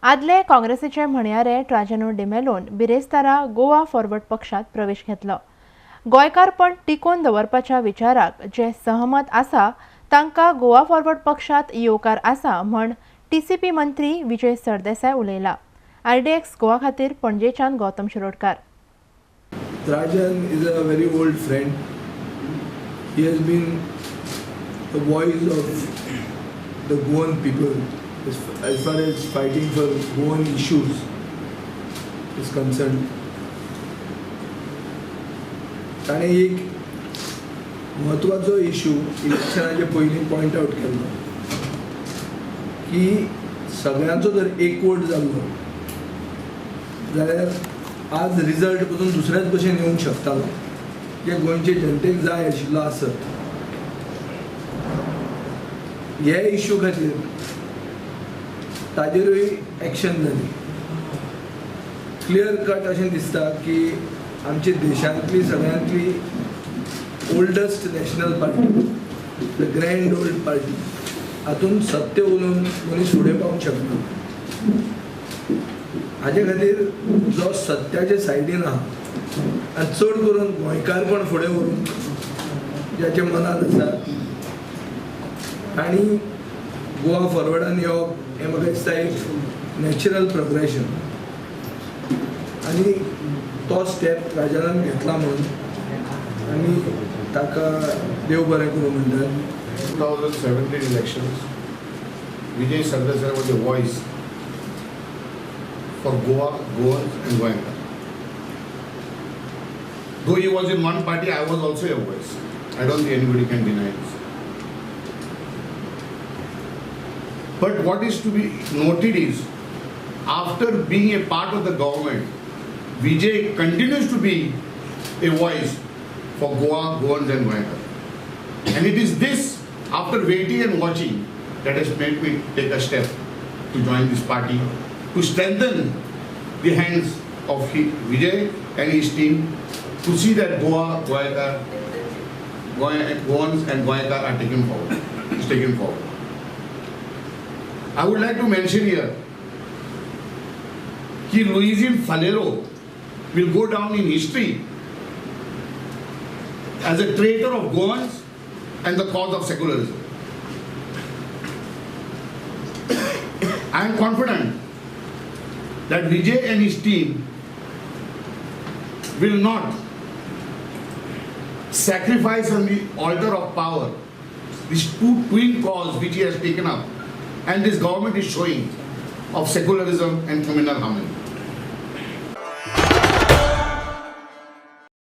आदले काँग्रेसीचे म्हणयारे ट्राजनो डिमेलोन बिरेस्तारा गोवा फॉरवर्ड पक्षात प्रवेश घेतलो. गोंयकारपण टिकोवन दवरपाच्या विचाराक जे सहमत आसा तांकां गोवा फॉरवर्ड पक्षात येवकार आसा म्हण टीसीपी मंत्री विजय सरदेसाय उलयला. RDX गोवा खातीर पणजेच्यान Gautam Shirodkar. Trajan is a very old friend. He has been the voice of the Goan people as far as fighting for Goan issues is concerned. ताणें एक म्हत्वाचो इशू इलेक्शनाचे पयलीं पॉयंट आवट केल्लो की सगळ्यांचो जर एकवट जाल्लो जाल्यार आज रिजल्ट पसून दुसऱ्याच भशेन येवंक शकतालो जे गोंयचे जनतेक जाय आशिल्लो आसत. हे इशू खातीर ताजेरूय एक्शन जाली. क्लियर कट अशें दिसता की आमच्या देशांतली सगळ्यांतली oldest national party, the grand old party, हातूंत सत्य उलोवन मनीस फुडें पावंक शकना. हाजे खातीर जो सत्याचे सायडीन आहा आनी चड करून गोंयकारपण फुडें व्हरून ज्याच्या मनांत आसा आनी गोवा फॉरवर्डान येवप हें म्हाका दिसता एक नॅचरल प्रोग्रेशन आनी तो स्टेप राजनान घेतला म्हणून आनी ताका देव बरें करूं म्हणटात. 2017 elections, Vijay Sardesai was a voice for Goa, Goans and Goenka. Though he was in one party, I was also a voice. I don't think anybody can deny this. But what is to be noted is, after being a part of the government, Vijay continues to be a voice for Goa, Goans and Goenka. And it is this, after waiting and watching, that has made me take a step to join this party, to strengthen the hands of Vijay and his team, to see that Goa, Goans and Goenka are taken forward. I would like to mention here that Luisin Falero will go down in history as a traitor of Goans and the cause of secularism. I am confident that Vijay and his team will not sacrifice on the altar of power these two twin causes which he has taken up and this government is showing of secularism and communal harmony.